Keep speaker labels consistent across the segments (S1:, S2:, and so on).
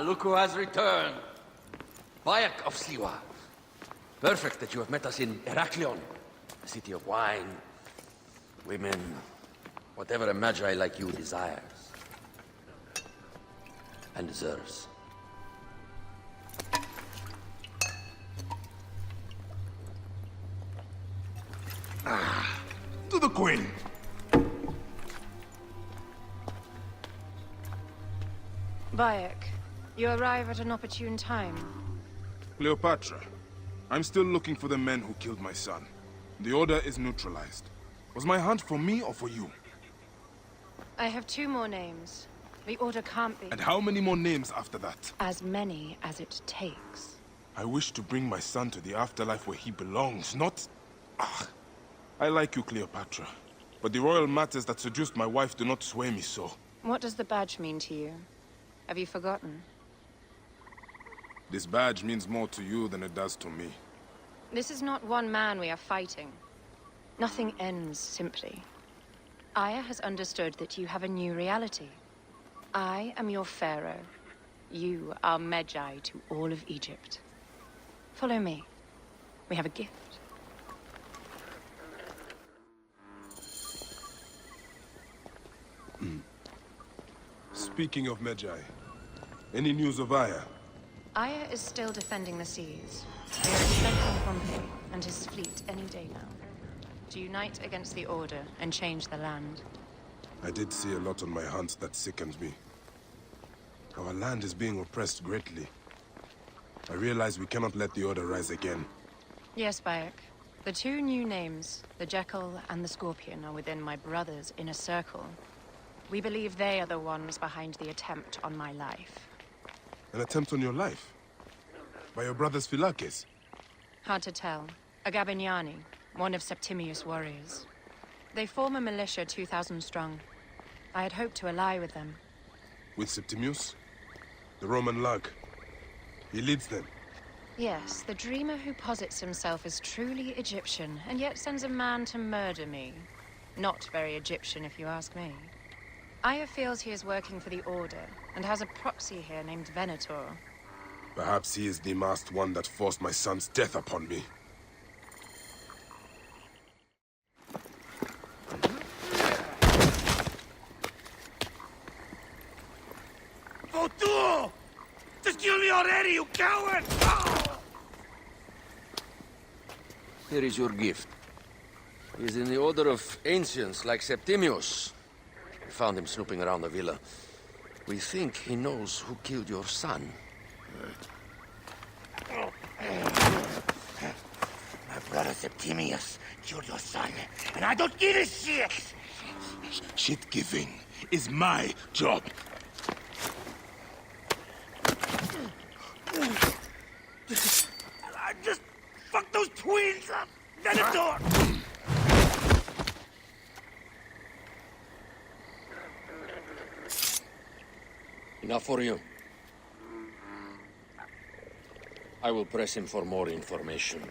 S1: look who has returned. Bayek of Siwa. Perfect that you have met us in Heraklion, the city of wine, women, whatever a magi like you desires. And deserves.
S2: To the Queen.
S3: Bayek, you arrive at an opportune time.
S2: Cleopatra, I'm still looking for the men who killed my son. The Order is neutralized. Was my hunt for me or for you?
S3: I have 2 more names. The Order can't be...
S2: And how many more names after that?
S3: As many as it takes.
S2: I wish to bring my son to the afterlife where he belongs, not... Ah. I like you, Cleopatra. But the royal matters that seduced my wife do not sway me so.
S3: What does the badge mean to you? Have you forgotten?
S2: This badge means more to you than it does to me.
S3: This is not one man we are fighting. Nothing ends simply. Aya has understood that you have a new reality. I am your pharaoh. You are Medjay to all of Egypt. Follow me. We have a gift.
S2: Speaking of Medjay, any news of Aya?
S3: Aya is still defending the seas. They are expecting Pompey and his fleet any day now. To unite against the Order and change the land.
S2: I did see a lot on my hunts that sickened me. Our land is being oppressed greatly. I realize we cannot let the Order rise again.
S3: Yes, Bayek. The 2 new names, the Jekyll and the Scorpion, are within my brother's inner circle. We believe they are the ones behind the attempt on my life.
S2: An attempt on your life? By your brother's Philakes?
S3: Hard to tell. A Gabiniani, one of Septimius' warriors. They form a militia 2,000 strong. I had hoped to ally with them.
S2: With Septimius? The Roman lug? He leads them?
S3: Yes, the dreamer who posits himself as truly Egyptian, and yet sends a man to murder me. Not very Egyptian, if you ask me. Aya feels he is working for the Order, and has a proxy here named Venator.
S2: Perhaps he is the masked one that forced my son's death upon me.
S1: Votu! Just kill me already, you coward! Oh! Here is your gift. He is in the Order of Ancients, like Septimius. We found him snooping around the villa. We think he knows who killed your son.
S4: My brother Septimius killed your son, and I don't give a shit!
S2: Shit-giving is my job.
S4: I just fucked those twins up! Venator!
S1: Enough for you. I will press him for more information.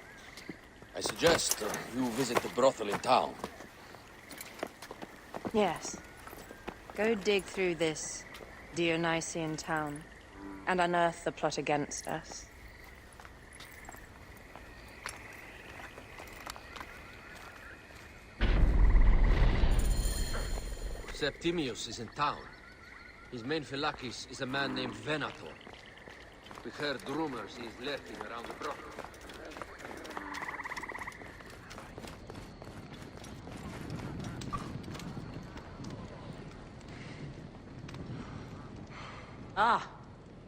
S1: I suggest you visit the brothel in town.
S3: Yes. Go dig through this Dionysian town, and unearth the plot against us.
S1: Septimius is in town. His main Philakes is a man named Venator. We heard rumors he is lurking around the brothel.
S5: Ah,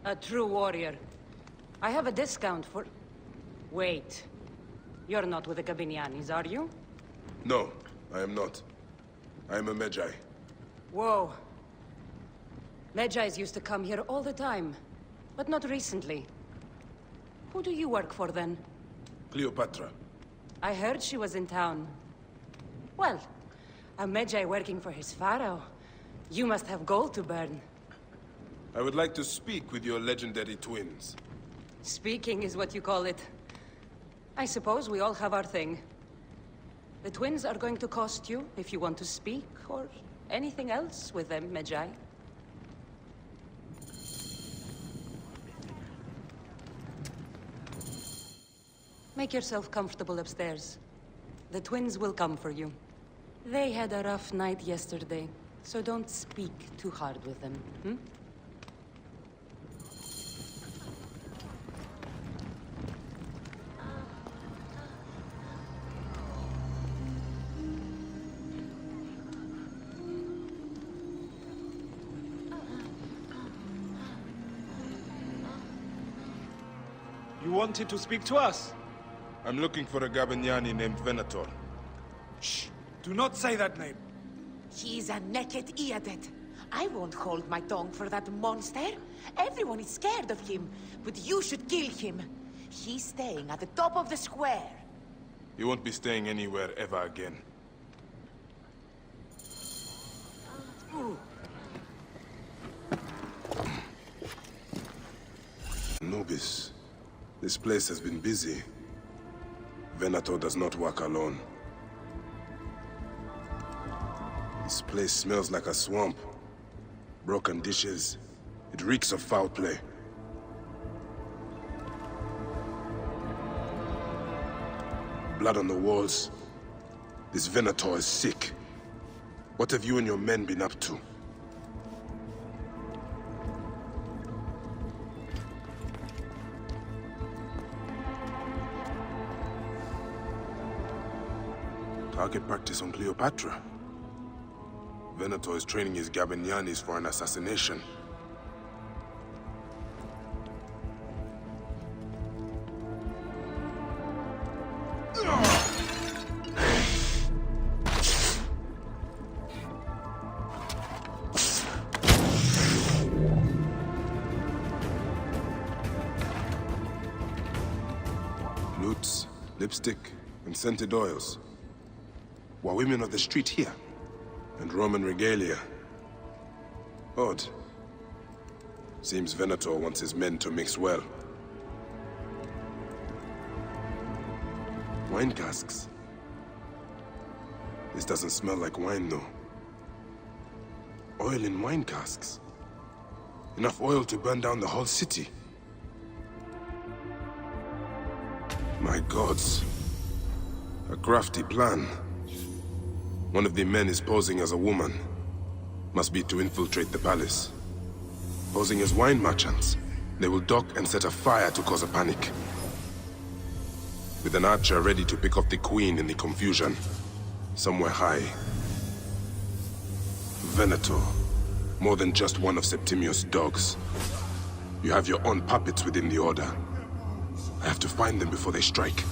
S5: a true warrior. I have a discount for... Wait. You're not with the Gabinianis, are you?
S2: No, I am not. I am a Medjay.
S5: Whoa. Medjais used to come here all the time, but not recently. Who do you work for, then?
S2: Cleopatra.
S5: I heard she was in town. Well, a Medjay working for his pharaoh. You must have gold to burn.
S2: I would like to speak with your legendary twins.
S5: Speaking is what you call it. I suppose we all have our thing. The twins are going to cost you if you want to speak, or anything else with them, Medjay. Make yourself comfortable upstairs. The twins will come for you. They had a rough night yesterday, so don't speak too hard with them, hmm?
S6: You wanted to speak to us?
S2: I'm looking for a Gabignani named Venator.
S6: Shh! Do not say that name.
S7: He's a naked idiot. I won't hold my tongue for that monster. Everyone is scared of him, but you should kill him. He's staying at the top of the square.
S2: He won't be staying anywhere ever again. Anubis, this place has been busy. Venator does not work alone. This place smells like a swamp. Broken dishes. It reeks of foul play. Blood on the walls. This Venator is sick. What have you and your men been up to? Target practice on Cleopatra. Venator is training his Gabignanis for an assassination. Lutes, lipstick, and scented oils. Were women of the street here? And Roman regalia. Odd. Seems Venator wants his men to mix well. Wine casks. This doesn't smell like wine, though. Oil in wine casks. Enough oil to burn down the whole city. My gods. A crafty plan. One of the men is posing as a woman. Must be to infiltrate the palace. Posing as wine merchants, they will dock and set a fire to cause a panic. With an archer ready to pick off the queen in the confusion. Somewhere high. Venator. More than just one of Septimius' dogs. You have your own puppets within the order. I have to find them before they strike.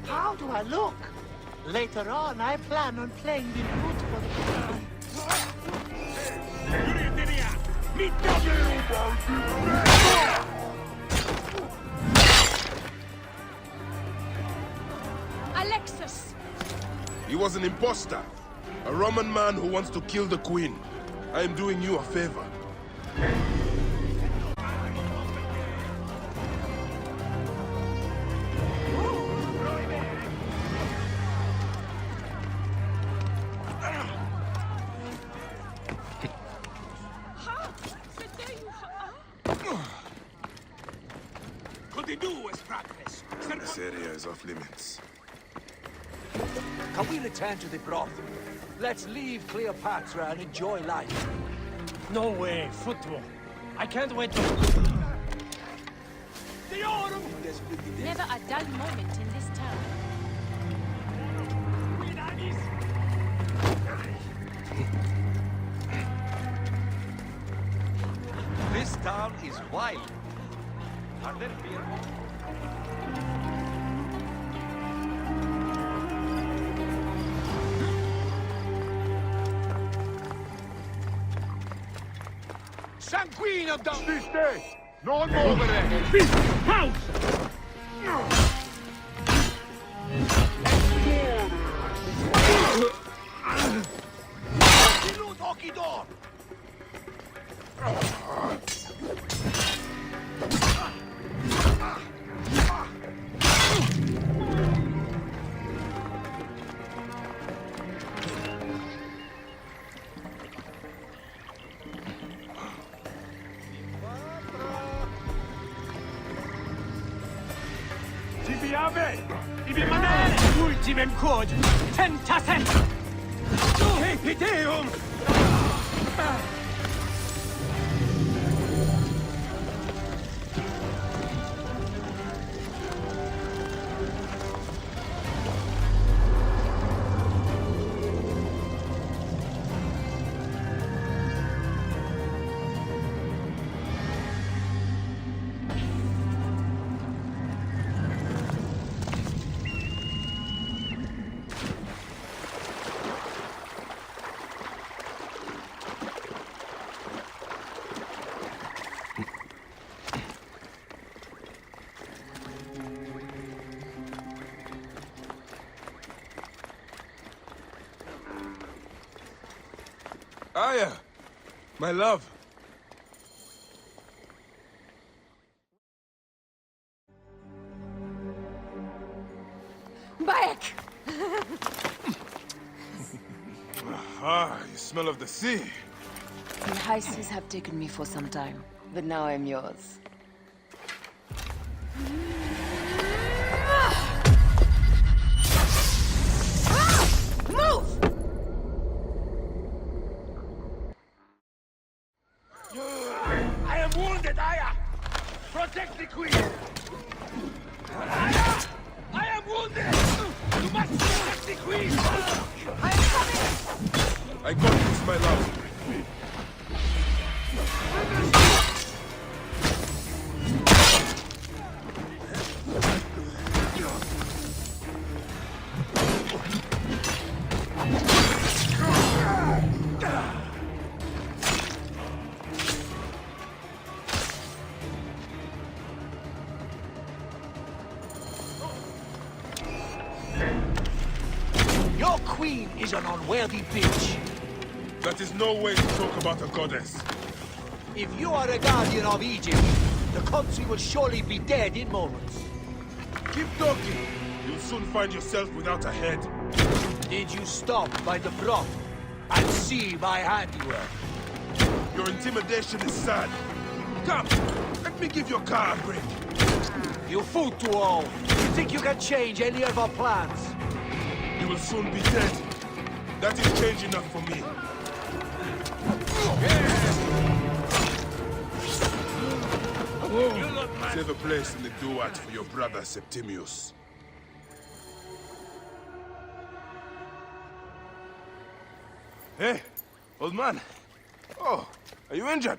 S4: How do I look? Later on, I plan on playing the flute for the...
S3: Alexis!
S2: He was an imposter. A Roman man who wants to kill the queen. I am doing you a favor. This area is off limits.
S8: Can we return to the brothel? Let's leave Cleopatra and enjoy life.
S9: No way, football. I can't wait to...
S3: Never a dull moment in this town.
S8: This town is wild. Are there beer?
S4: Sanguino, don't...
S2: Stay! Non muovere!
S4: Occhio!
S9: Ci piave! I rimanere! Ultimem quod! Tentasem! Epideum!
S2: Aya! My love!
S5: Back!
S2: Ah, you smell of the sea.
S10: The high seas have taken me for some time, but now I'm yours.
S5: Move!
S4: I am wounded, Aya! Protect the queen! Aya! I am wounded! You must protect the queen!
S5: I am coming!
S2: I got this, my love.
S4: Your queen is an unworthy bitch.
S2: That is no way to talk about a goddess.
S4: If you are a guardian of Egypt, the country will surely be dead in moments.
S2: Keep talking. You'll soon find yourself without a head.
S4: Did you stop by the broth and see my handiwork?
S2: Your intimidation is sad. Come, let me give your car a break.
S4: You fool to all. You think you can change any of our plans?
S2: You will soon be dead. That is change enough for me. Save a place in the duat for your brother Septimius. Hey, old man. Oh, are you injured?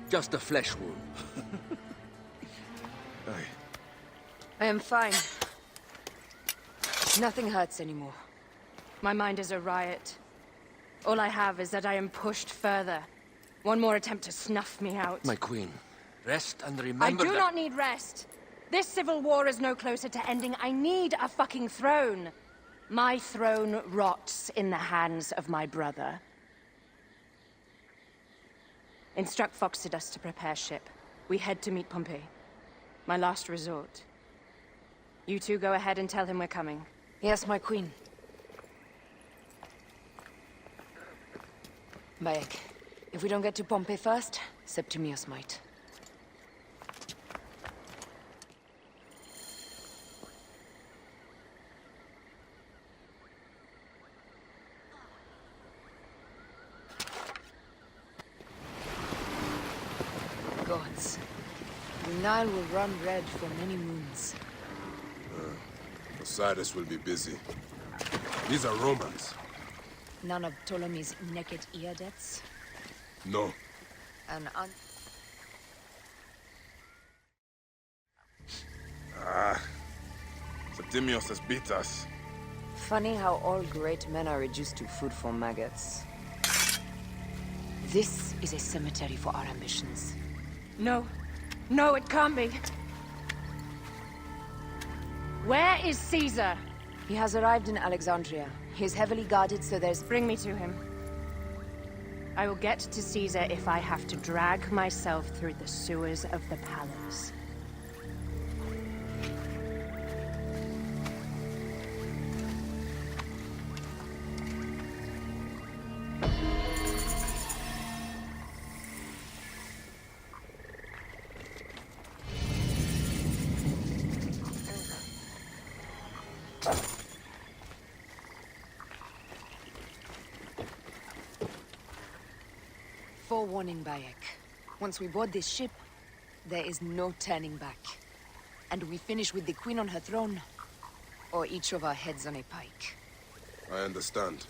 S1: Just a flesh wound.
S2: Aye.
S3: I am fine. Nothing hurts anymore. My mind is a riot. All I have is that I am pushed further. One more attempt to snuff me out.
S1: My queen, rest and remember
S3: I do
S1: that...
S3: not need rest. This civil war is no closer to ending. I need a fucking throne. My throne rots in the hands of my brother. Instruct Foxidus to prepare ship. We head to meet Pompey. My last resort. You two go ahead and tell him we're coming.
S10: Yes, my queen. Bayek, if we don't get to Pompey first, Septimius might. Gods. The Nile will run red for many moons.
S2: Osiris will be busy. These are Romans.
S10: None of Ptolemy's naked ear deaths?
S2: No.
S10: An
S2: Septimius has beat us.
S10: Funny how all great men are reduced to food for maggots. This is a cemetery for our ambitions.
S3: No. No, it can't be. Where is Caesar?
S10: He has arrived in Alexandria. He is heavily guarded, so there's...
S3: Bring me to him. I will get to Caesar if I have to drag myself through the sewers of the palace.
S10: Forewarning, Bayek. Once we board this ship, there is no turning back. And we finish with the Queen on her throne, or each of our heads on a pike.
S2: I understand.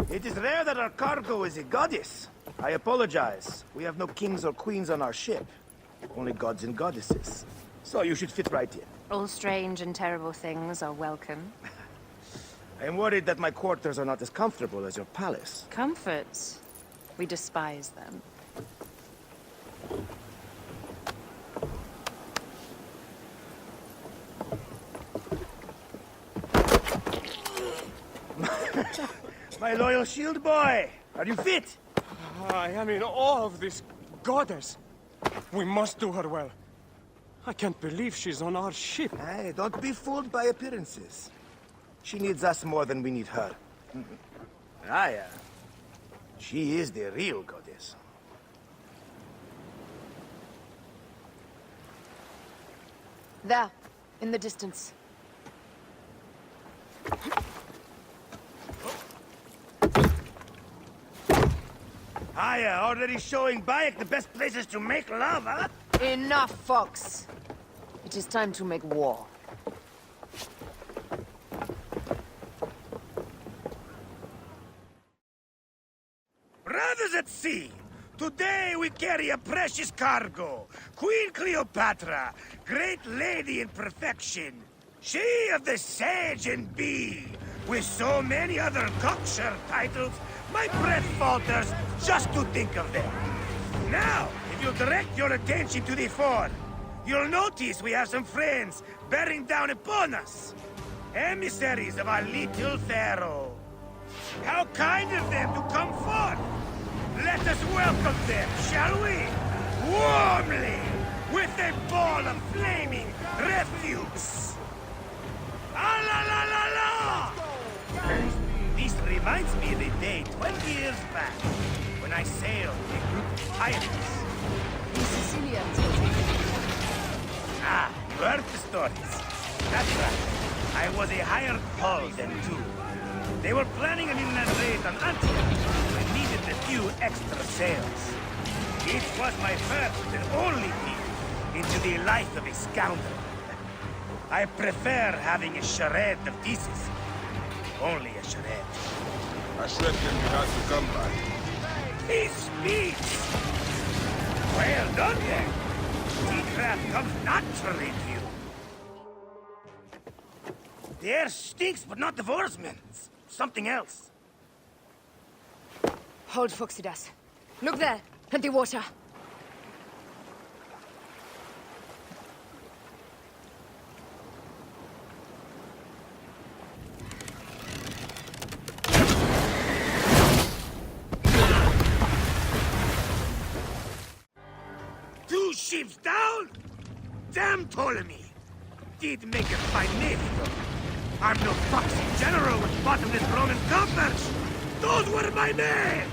S9: It is rare that our cargo is a goddess. I apologize. We have no kings or queens on our ship. Only gods and goddesses. So you should fit right in.
S3: All strange and terrible things are welcome.
S9: I am worried that my quarters are not as comfortable as your palace.
S3: Comforts. We despise them.
S9: My loyal shield boy! Are you fit?
S11: I am in awe of this goddess. We must do her well. I can't believe she's on our ship.
S9: Hey, don't be fooled by appearances. She needs us more than we need her. Raya, she is the real goddess.
S10: There, in the distance.
S9: Aya, already showing Bayek the best places to make love, huh?
S10: Enough, Fox. It is time to make war.
S9: Brothers at sea, today we carry a precious cargo. Queen Cleopatra, great lady in perfection. She of the Sage and Bee, with so many other cocksure titles, my breath falters just to think of them. Now, if you'll direct your attention to the fore, you'll notice we have some friends bearing down upon us. Emissaries of our little pharaoh. How kind of them to come forth! Let us welcome them, shall we? Warmly, with a ball of flaming refuse. Ah la la la la! This reminds me of a day 20 years back, when I sailed with a group of pirates.
S10: The Sicilians.
S9: Ah, you heard the stories. That's right. I was a hired hull then too. They were planning an inland raid on Antioch and needed a few extra sails. It was my first and only peek into the life of a scoundrel. I prefer having a charade of thesis. Only a charade.
S2: A shred can be hard to come by.
S9: He speaks! Well done then. Seacraft comes naturally to you. The air stinks, but not the oarsmen. Something else.
S10: Hold, Phoxidas. Look there, at the water.
S9: Two ships down? Damn Ptolemy! Did make a fine navy, though. I'm no foxy general with bottomless Roman coffers! Those were my men!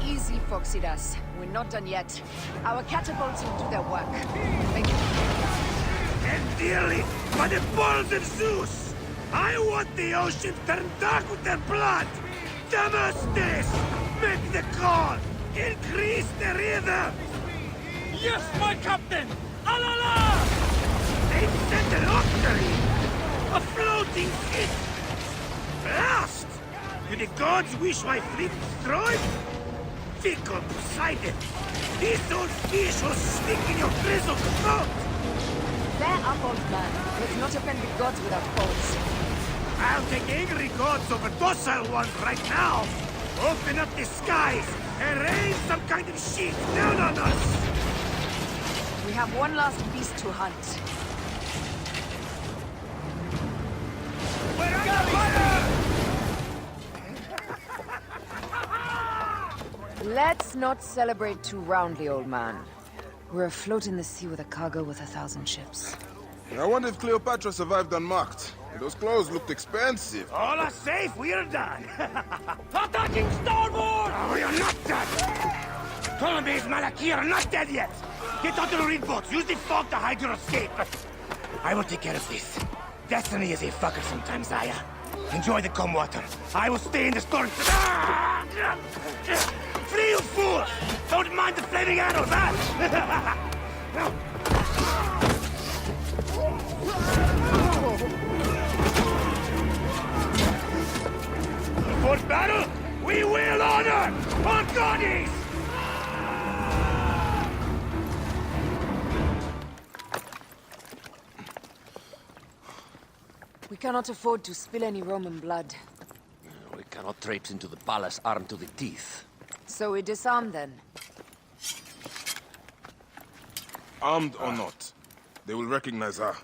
S10: Easy, Phoxidas. We're not done yet. Our catapults will do their work. Thank you.
S9: And dearly, by the balls of Zeus! I want the ocean turned dark with their blood! Damastes! Make the call! Increase the rhythm!
S11: Yes, my captain! Alala!
S9: They've sent an octary! A floating ship! Blast! Do the gods wish my fleet destroyed? Fickle Poseidon! This old fish will stick in your grizzled throat!
S10: Bear up, old man. Let's not offend the gods with our faults.
S9: I'll take angry gods over docile ones right now! Open up the skies and rain some kind of shit down on us!
S10: We have one last beast to hunt.
S9: We're under fire!
S10: Let's not celebrate too roundly, old man. We're afloat in the sea with a cargo with 1,000 ships.
S2: I wonder if Cleopatra survived unmarked. Those clothes looked expensive.
S9: All are safe, we're done!
S11: Attacking starboard!
S9: Oh, you're not done! Ptolemy's Malaki are not dead yet! Get onto the reed boats, use the fog to hide your escape! I will take care of this. Destiny is a fucker sometimes, Aya. Enjoy the calm water. I will stay in the storm. Flee, you fool! Don't mind the flaming arrows, huh? For battle, we will honor our goddess!
S10: We cannot afford to spill any Roman blood.
S1: We cannot traipse into the palace armed to the teeth.
S10: So we disarm then.
S2: Armed or not, they will recognize her.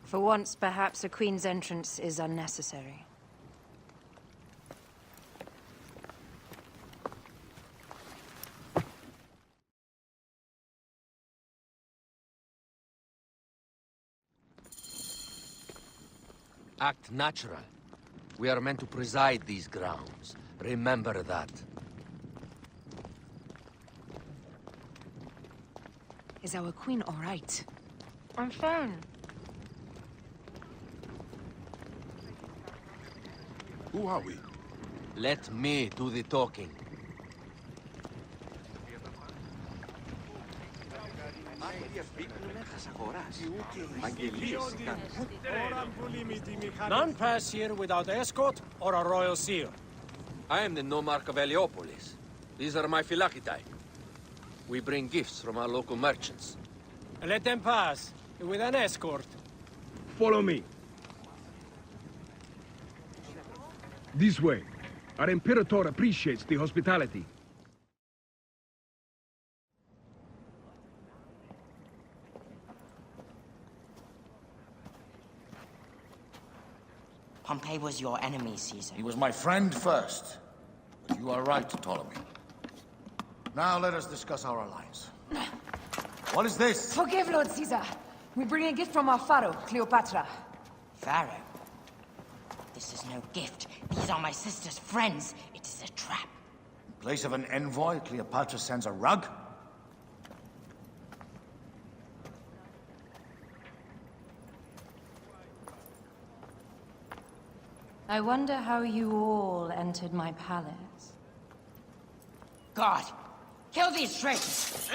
S3: For once, perhaps a queen's entrance is unnecessary.
S1: Act natural. We are meant to preside these grounds. Remember that.
S10: Is our queen all right?
S3: I'm fine.
S2: Who are we?
S1: Let me do the talking.
S11: None pass here without escort or a royal seal.
S1: I am the nomarch of Heliopolis. These are my phylacitae. We bring gifts from our local merchants.
S11: Let them pass, with an escort.
S12: Follow me. This way. Our Imperator appreciates the hospitality.
S13: Pompey was your enemy, Caesar.
S8: He was my friend first. But you are right, Ptolemy. Now let us discuss our alliance. What is this?
S10: Forgive, Lord Caesar. We bring a gift from our pharaoh, Cleopatra.
S13: Pharaoh? This is no gift. These are my sister's friends. It is a trap.
S8: In place of an envoy, Cleopatra sends a rug?
S3: I wonder how you all entered my palace.
S13: God! Kill these traitors!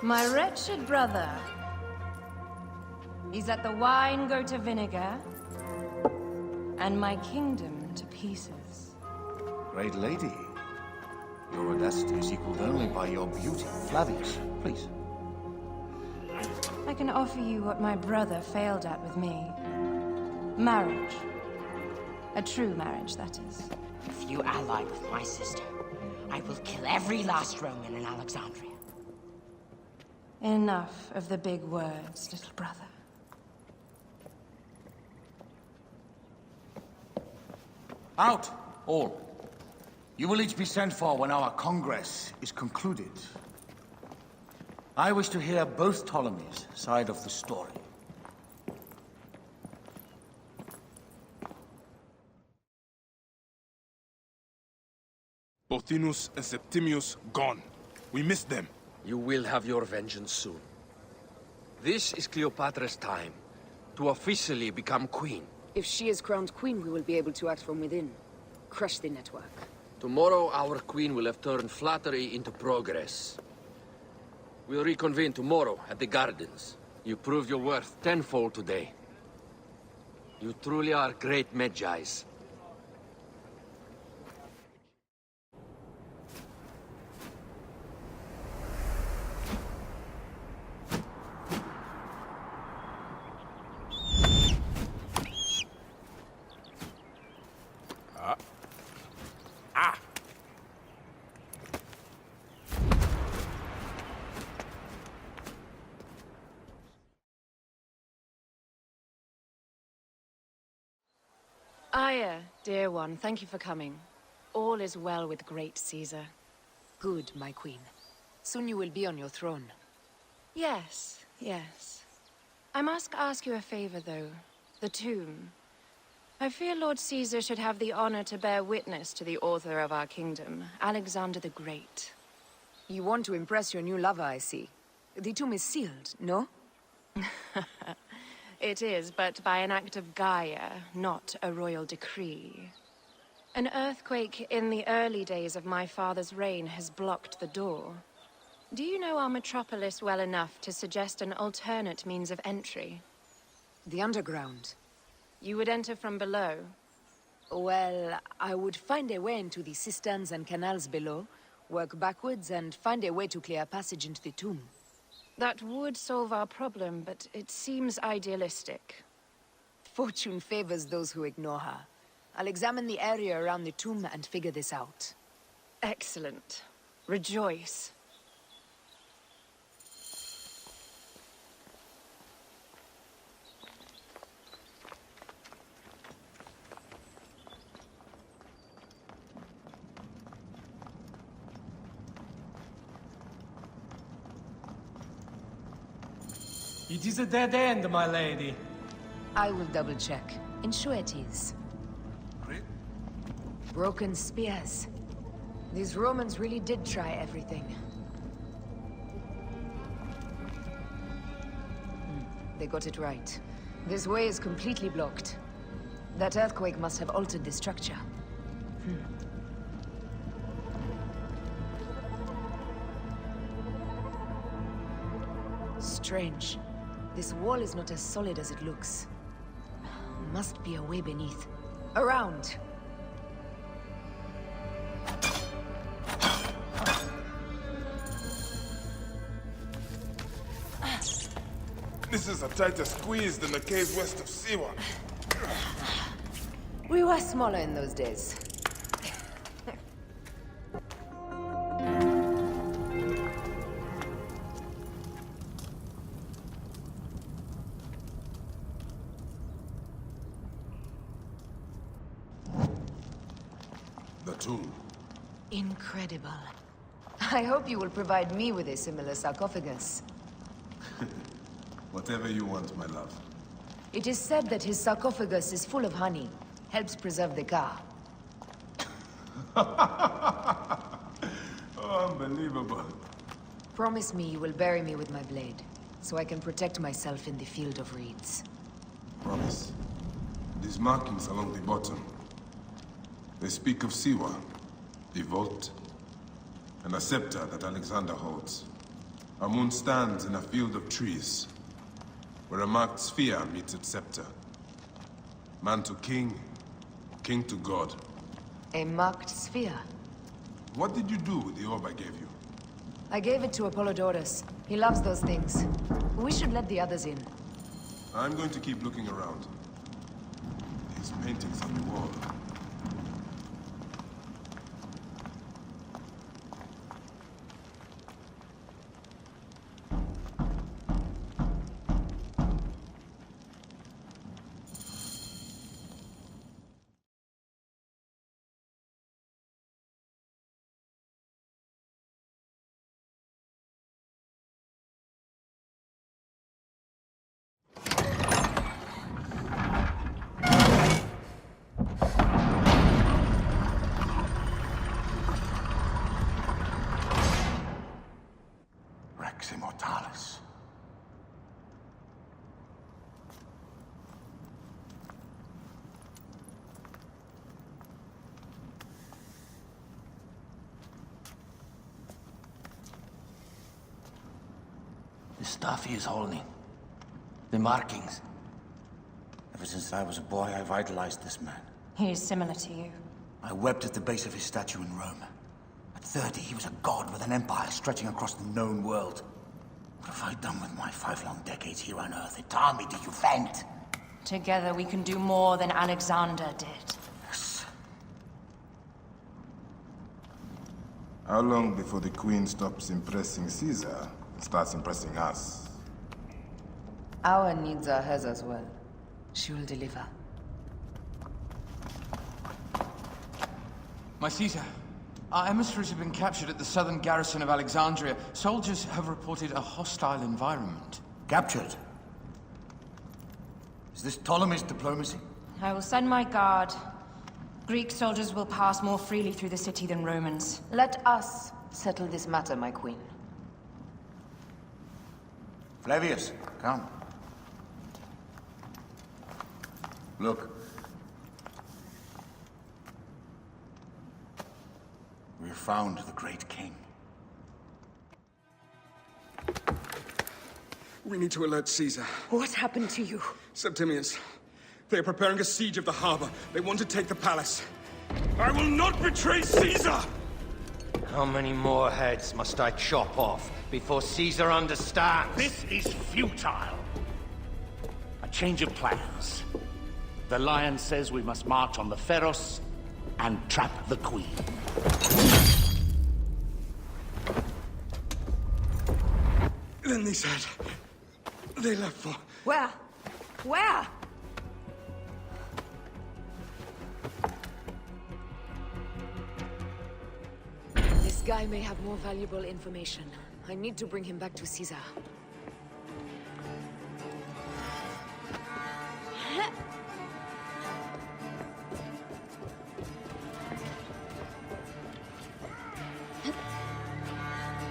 S3: My wretched brother. He's let the wine go to vinegar, and my kingdom to pieces.
S8: Great lady. Your audacity is equaled only by your beauty. Flavius, please.
S3: I can offer you what my brother failed at with me. Marriage. A true marriage, that is.
S13: If you ally with my sister, I will kill every last Roman in Alexandria.
S3: Enough of the big words, little brother.
S8: Out, all. You will each be sent for when our Congress is concluded. I wish to hear both Ptolemy's side of the story.
S2: Pothinus and Septimius gone. We missed them.
S1: You will have your vengeance soon. This is Cleopatra's time to officially become queen.
S10: If she is crowned queen, we will be able to act from within. Crush the network.
S1: Tomorrow, our queen will have turned flattery into progress. We'll reconvene tomorrow at the gardens. You proved your worth tenfold today. You truly are great Medjais.
S3: Aya, dear one, thank you for coming. All is well with great Caesar.
S10: Good, my queen. Soon you will be on your throne.
S3: Yes, yes. I must ask you a favor, though. The tomb. I fear Lord Caesar should have the honor to bear witness to the author of our kingdom, Alexander the Great.
S10: You want to impress your new lover, I see. The tomb is sealed, no?
S3: It is, but by an act of Gaia, not a royal decree. An earthquake in the early days of my father's reign has blocked the door. Do you know our metropolis well enough to suggest an alternate means of entry?
S10: The underground.
S3: You would enter from below?
S10: Well, I would find a way into the cisterns and canals below, work backwards, and find a way to clear a passage into the tomb.
S3: That would solve our problem, but it seems idealistic.
S10: Fortune favors those who ignore her. I'll examine the area around the tomb and figure this out.
S3: Excellent. Rejoice.
S11: It is a dead end, my lady.
S10: I will double-check. Ensure it is. Broken spears. These Romans really did try everything. They got it right. This way is completely blocked. That earthquake must have altered the structure. Strange. This wall is not as solid as it looks. Must be a way beneath. Around!
S2: This is a tighter squeeze than the caves west of Siwa.
S10: We were smaller in those days.
S2: The tomb.
S10: Incredible. I hope you will provide me with a similar sarcophagus.
S2: Whatever you want, my love.
S10: It is said that his sarcophagus is full of honey. Helps preserve the car.
S2: Oh, unbelievable.
S10: Promise me you will bury me with my blade, so I can protect myself in the field of reeds.
S2: Promise. These markings along the bottom. They speak of Siwa, the vault, and a scepter that Alexander holds. Our moon stands in a field of trees, where a marked sphere meets its scepter. Man to king, king to god.
S10: A marked sphere?
S2: What did you do with the orb I gave you?
S10: I gave it to Apollodorus. He loves those things. We should let the others in.
S2: I'm going to keep looking around. These paintings on the wall.
S8: Immortalis.
S1: The stuff he is holding. The markings.
S8: Ever since I was a boy, I've idolized this man.
S13: He is similar to you.
S8: I wept at the base of his statue in Rome. At 30, he was a god with an empire stretching across the known world. What have I done with my 5 long decades here on Earth? Its army to defend?
S13: Together we can do more than Alexander did.
S8: Yes.
S2: How long before the Queen stops impressing Caesar and starts impressing us?
S10: Our needs are hers as well. She will deliver.
S14: My Caesar, our emissaries have been captured at the southern garrison of Alexandria. Soldiers have reported a hostile environment.
S8: Captured? Is this Ptolemy's diplomacy?
S13: I will send my guard. Greek soldiers will pass more freely through the city than Romans.
S10: Let us settle this matter, my queen.
S8: Flavius, come. Look. We have found the great king.
S12: We need to alert Caesar.
S10: What happened to you?
S12: Septimius. They are preparing a siege of the harbor. They want to take the palace. I will not betray Caesar!
S1: How many more heads must I chop off before Caesar understands?
S9: This is futile. A change of plans. The Lion says we must march on the Pharos and trap the Queen.
S12: Then they said... they left for...
S10: Where? Where? This guy may have more valuable information. I need to bring him back to Caesar.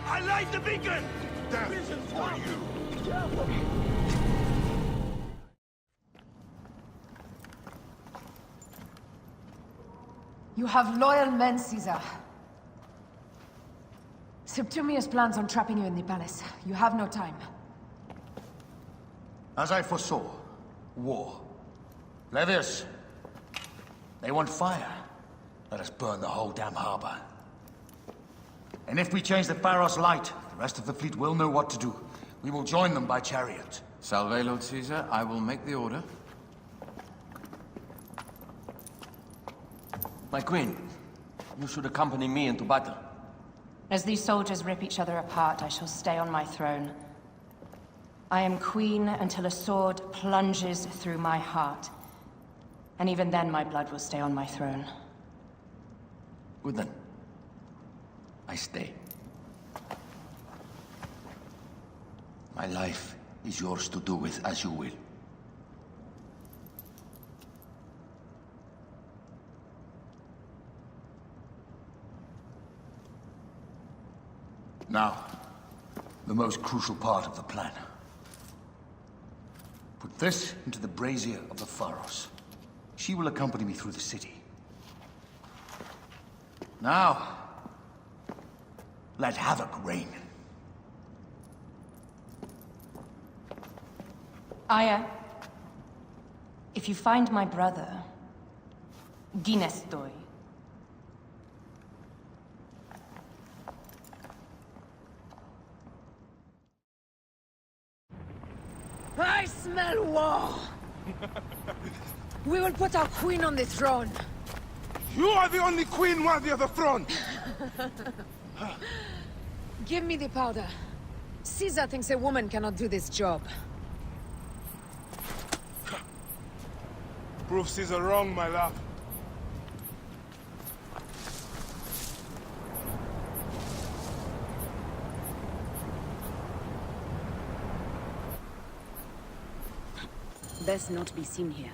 S9: I light the beacon!
S2: Death for you!
S10: You have loyal men, Caesar. Septimius plans on trapping you in the palace. You have no time.
S8: As I foresaw, war. Flavius, they want fire. Let us burn the whole damn harbor. And if we change the Pharos light, the rest of the fleet will know what to do. We will join them by chariot.
S14: Salve, Lord Caesar. I will make the order.
S1: My queen, you should accompany me into battle.
S13: As these soldiers rip each other apart, I shall stay on my throne. I am queen until a sword plunges through my heart. And even then, my blood will stay on my throne.
S1: Good then. I stay. My life is yours to do with as you will.
S8: Now, the most crucial part of the plan. Put this into the brazier of the Pharos. She will accompany me through the city. Now, let havoc reign.
S13: Aya, if you find my brother, Ginestoi.
S10: I smell war! We will put our queen on the throne.
S2: You are the only queen worthy of the throne!
S10: Give me the powder. Caesar thinks a woman cannot do this job.
S2: Prove Caesar wrong, my love.
S10: Best not be seen here.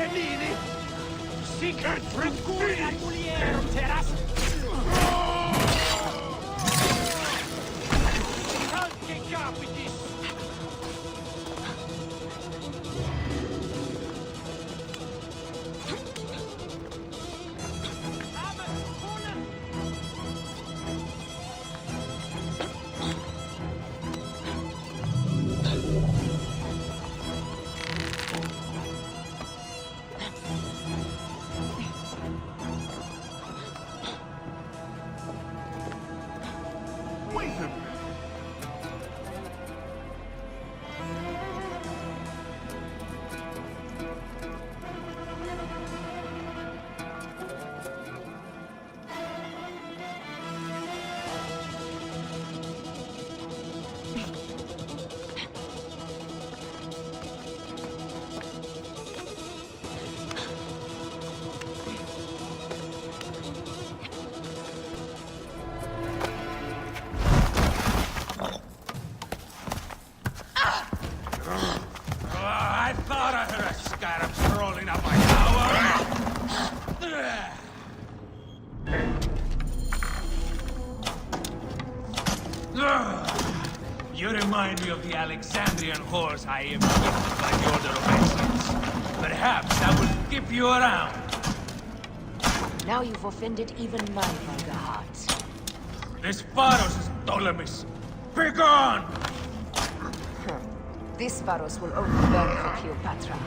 S9: Bernini! Secret Tranquilla Muliero, Terras! Anche capitis! I thought I heard a scarab strolling up my tower. You remind me of the Alexandrian horse I imprisoned by the order of excellence. Perhaps that will keep you around.
S10: Now you've offended even my vulgar heart.
S9: This Pharos is Ptolemy's. Be gone!
S10: This Pharos will only burn for Cleopatra.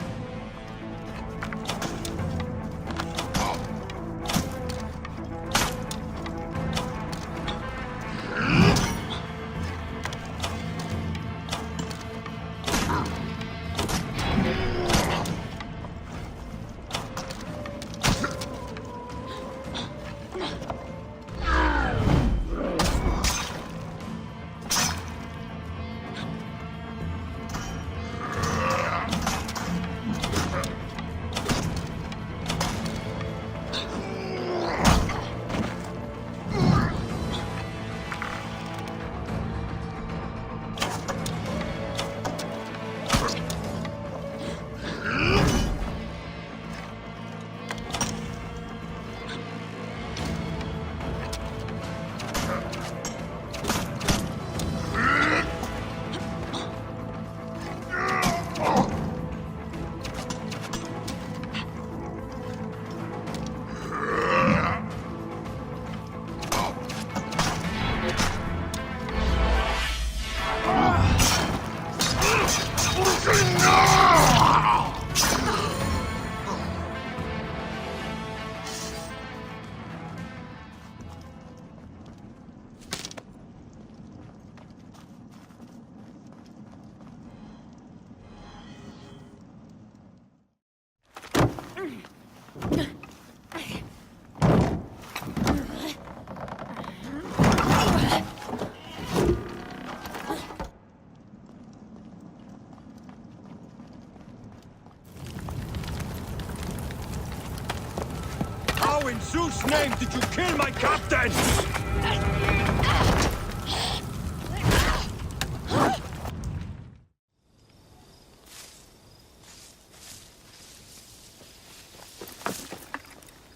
S9: How in Zeus' name did you kill my captain?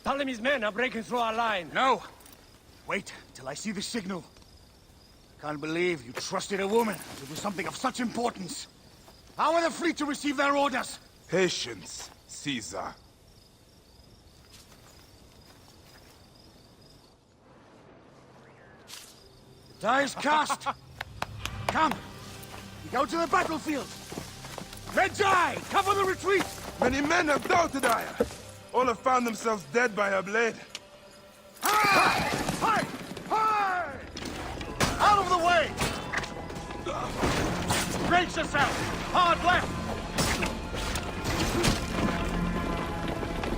S9: Ptolemy's men are breaking through our line.
S8: No! Wait till I see the signal. Can't believe you trusted a woman to do something of such importance. How are the fleet to receive their orders?
S2: Patience, Caesar.
S8: Die is cast. Come, we go to the battlefield. Red's Eye, cover the retreat.
S2: Many men have doubted Aya. All have found themselves dead by her blade.
S8: Hi! Hi! Hi! Out of the way! Brace yourself! Hard left!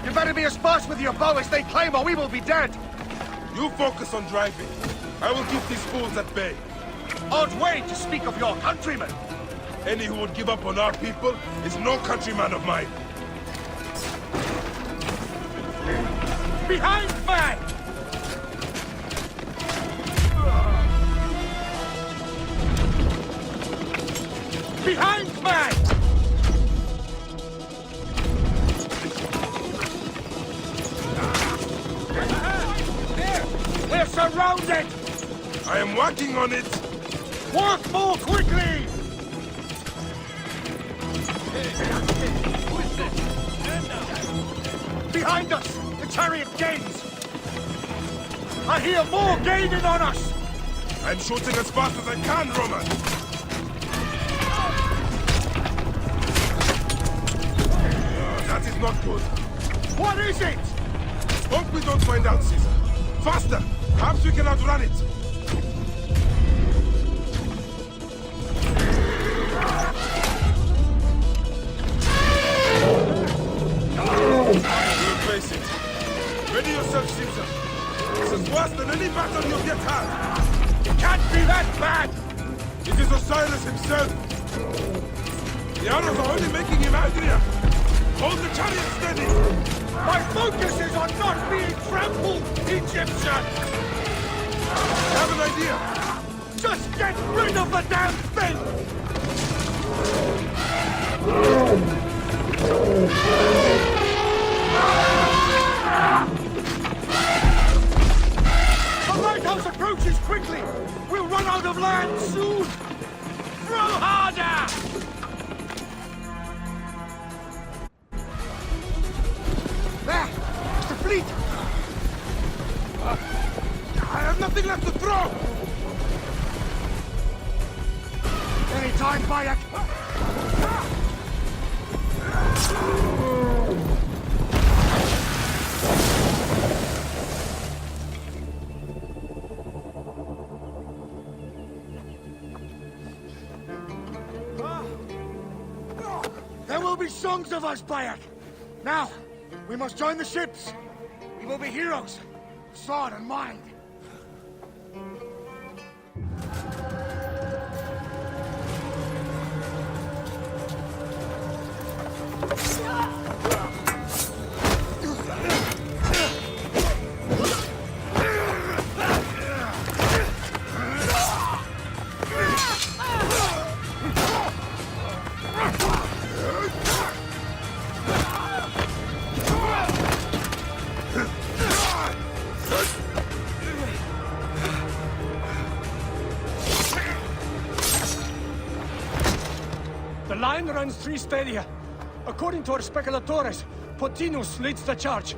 S8: You better be as fast with your bow as they claim, or we will be dead!
S2: You focus on driving. I will keep these fools at bay.
S8: Odd way to speak of your countrymen!
S2: Any who would give up on our people is no countryman of mine.
S8: Behind me! Behind me!
S2: working on it!
S9: Work more quickly! Behind us! The chariot gains! I hear more gaining on us!
S2: I'm shooting as fast as I can, Roman! That is not good.
S9: What is it?
S2: Hope we don't find out, Caesar. Faster! Perhaps we can outrun it! We'll face it. Ready yourself, Caesar. This is worse than any battle you've yet had.
S9: It can't be that bad!
S2: It is Osiris himself. The arrows are only making him angrier. Hold the chariot steady!
S9: My focus is on not being trampled, Egyptian!
S2: I have an idea!
S9: Just get rid of the damn thing! The lighthouse approaches quickly! We'll run out of land soon! Throw harder!
S2: There! It's the fleet! I have nothing left to throw!
S9: Any time, Bayek! There will be songs of us, Bayek! Now, we must join the ships! We will be heroes! Sword and mind! The line runs 3 stadia. According to our speculatores, Pothinus leads the charge.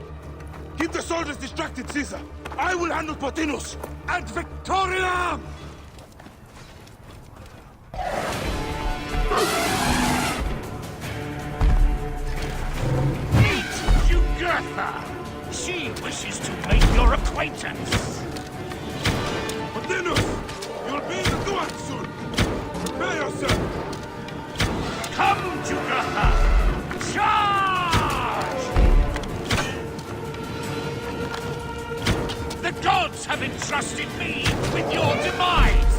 S2: Keep the soldiers distracted, Caesar! I will handle Pothinus! And Victoria!
S9: Meet Jugurtha! She wishes to make your acquaintance!
S2: Pothinus! You'll be in the Duat soon! Prepare yourself!
S9: Come, Jugurtha! Charge! The gods have entrusted me with your demise!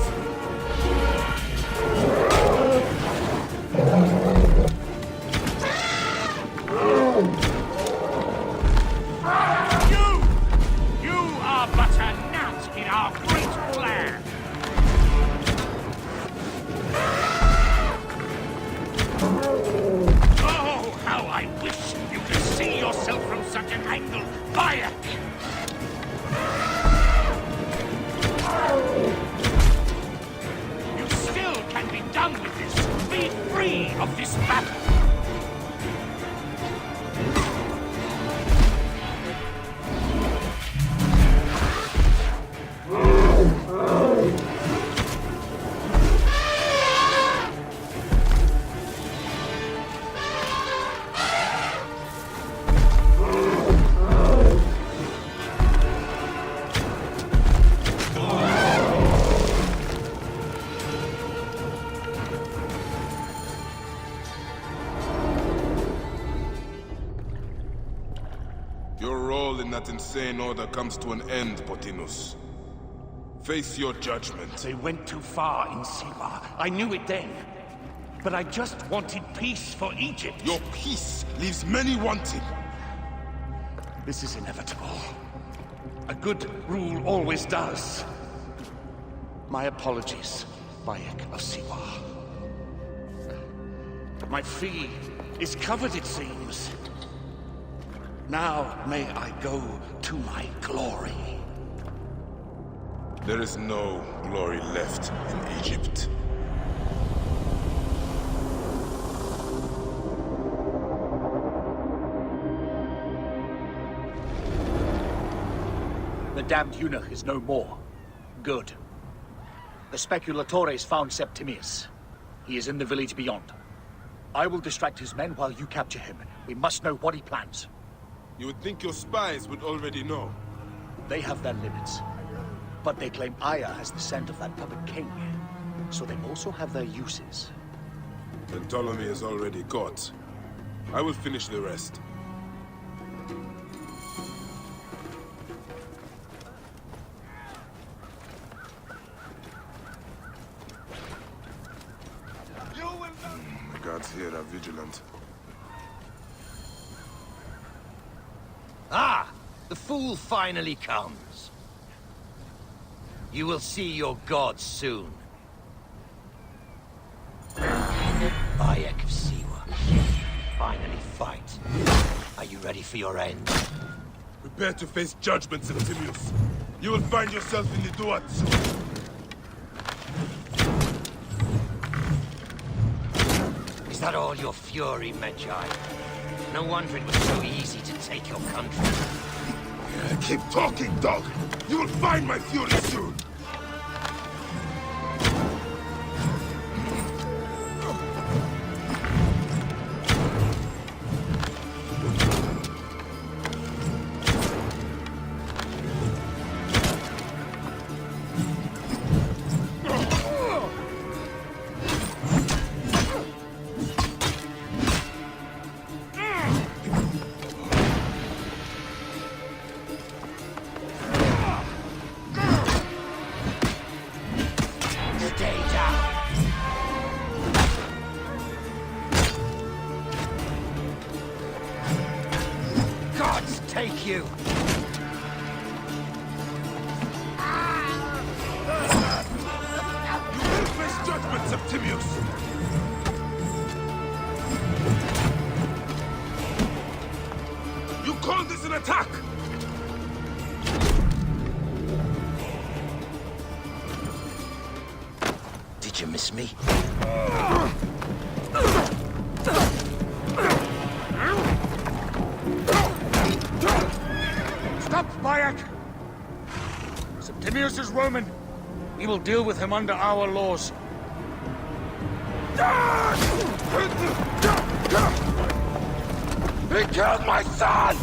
S9: You are but a gnat in our great plan! Oh, how I wish you could see yourself from such an angle, Bayek! You still can be done with this. Be free of this battle.
S2: Your role in that insane order comes to an end, Pothinus. Face your judgment.
S9: They went too far in Siwa. I knew it then. But I just wanted peace for Egypt.
S2: Your peace leaves many wanting.
S9: This is inevitable. A good rule always does. My apologies, Bayek of Siwa. My fee is covered, it seems. Now may I go to my glory.
S2: There is no glory left in Egypt.
S15: The damned eunuch is no more. Good. The speculatores found Septimius. He is in the village beyond. I will distract his men while you capture him. We must know what he plans.
S2: You would think your spies would already know.
S15: They have their limits. But they claim Aya has the scent of that puppet king. So they also have their uses.
S2: And Ptolemy is already caught. I will finish the rest. The guards here are vigilant.
S1: Ah! The fool finally comes. You will see your gods soon. Bayek of Siwa. Finally fight. Are you ready for your end?
S2: Prepare to face judgment, Septimius. You will find yourself in the Duats.
S1: Is that all your fury, Medjay? No wonder it was so easy to take your country.
S2: Keep talking, dog! You will find my fury soon!
S1: Take you!
S2: You will face judgment, Septimius! You call this an attack?
S1: Did you miss me?
S15: Stop, Bayek! Septimius is Roman. We will deal with him under our laws.
S2: He killed my son!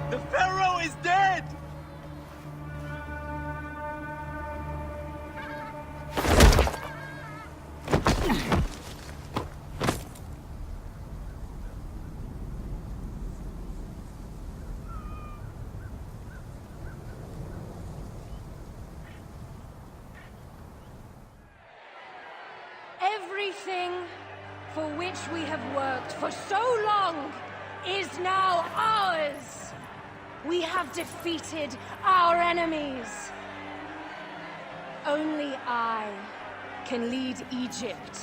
S9: The Pharaoh is dead!
S13: Everything for which we have worked for so long is now ours! We have defeated our enemies! Only I can lead Egypt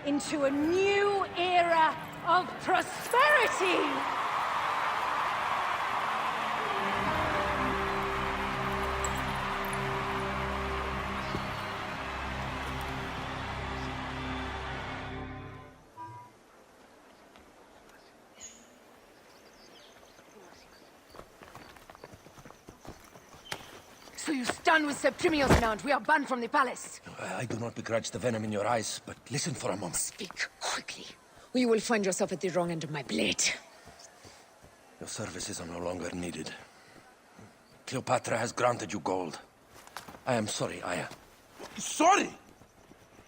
S13: into a new era of prosperity!
S10: So you stand with Septimius now, and we are banned from the palace.
S1: I do not begrudge the venom in your eyes, but listen for a moment.
S10: Speak quickly, or you will find yourself at the wrong end of my blade.
S1: Your services are no longer needed. Cleopatra has granted you gold. I am sorry, Aya.
S2: Sorry?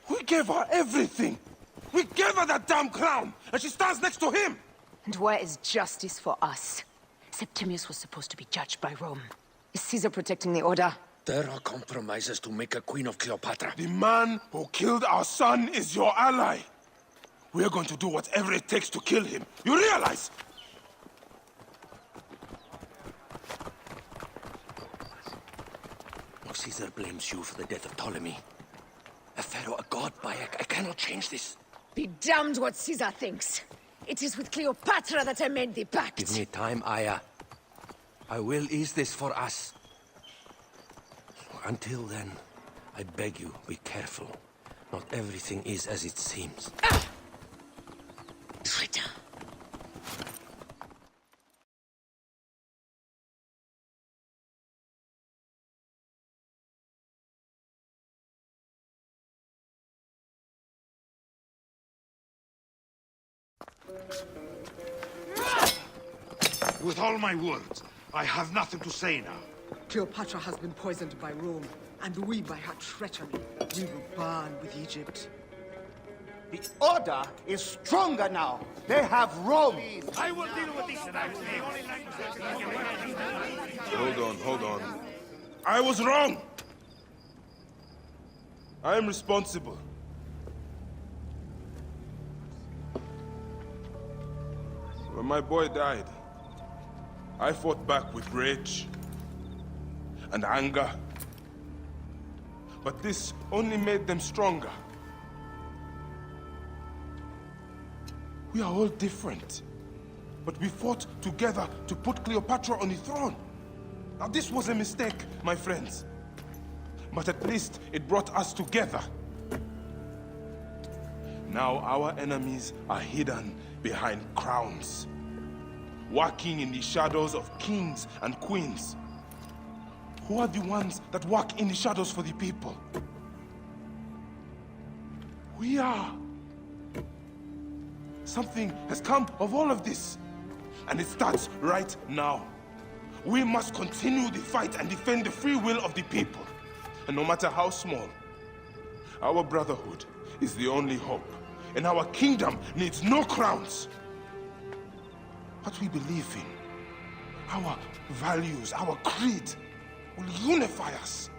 S2: We gave her everything. We gave her that damn crown, and she stands next to him.
S10: And where is justice for us? Septimius was supposed to be judged by Rome. Is Caesar protecting the order?
S1: There are compromises to make a queen of Cleopatra.
S2: The man who killed our son is your ally. We're going to do whatever it takes to kill him. You realize?
S1: Caesar blames you for the death of Ptolemy. A pharaoh, a god, Bayek. I cannot change this.
S10: Be damned what Caesar thinks. It is with Cleopatra that I made the pact.
S1: Give me time, Aya. I will ease this for us. Until then, I beg you, be careful. Not everything is as it seems.
S10: Ah! Traitor.
S9: With all my words, I have nothing to say now.
S16: Cleopatra has been poisoned by Rome, and we by her treachery. We will burn with Egypt.
S4: The Order is stronger now. They have Rome.
S9: I will deal with this tonight.
S2: Hold on. I was wrong. I am responsible. When my boy died, I fought back with rage and anger. But this only made them stronger. We are all different. But we fought together to put Cleopatra on the throne. Now this was a mistake, my friends. But at least it brought us together. Now our enemies are hidden behind crowns, working in the shadows of kings and queens. Who are the ones that work in the shadows for the people? We are. Something has come of all of this, and it starts right now. We must continue the fight and defend the free will of the people. And no matter how small, our brotherhood is the only hope, and our kingdom needs no crowns. What we believe in, our values, our creed, will unify us.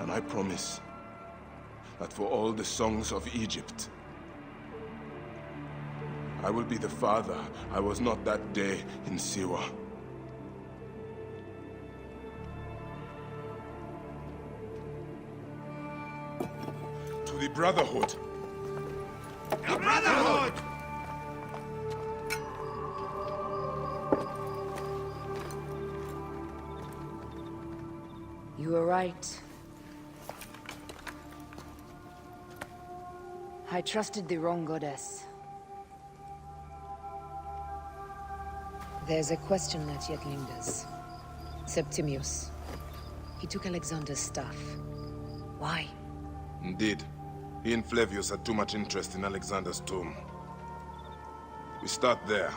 S2: And I promise that for all the songs of Egypt, I will be the father I was not that day in Siwa. To the Brotherhood.
S9: The Brotherhood!
S10: You were right. I trusted the wrong goddess. There's a question that yet lingers. Septimius. He took Alexander's staff. Why?
S2: Indeed. He and Flavius had too much interest in Alexander's tomb. We start there.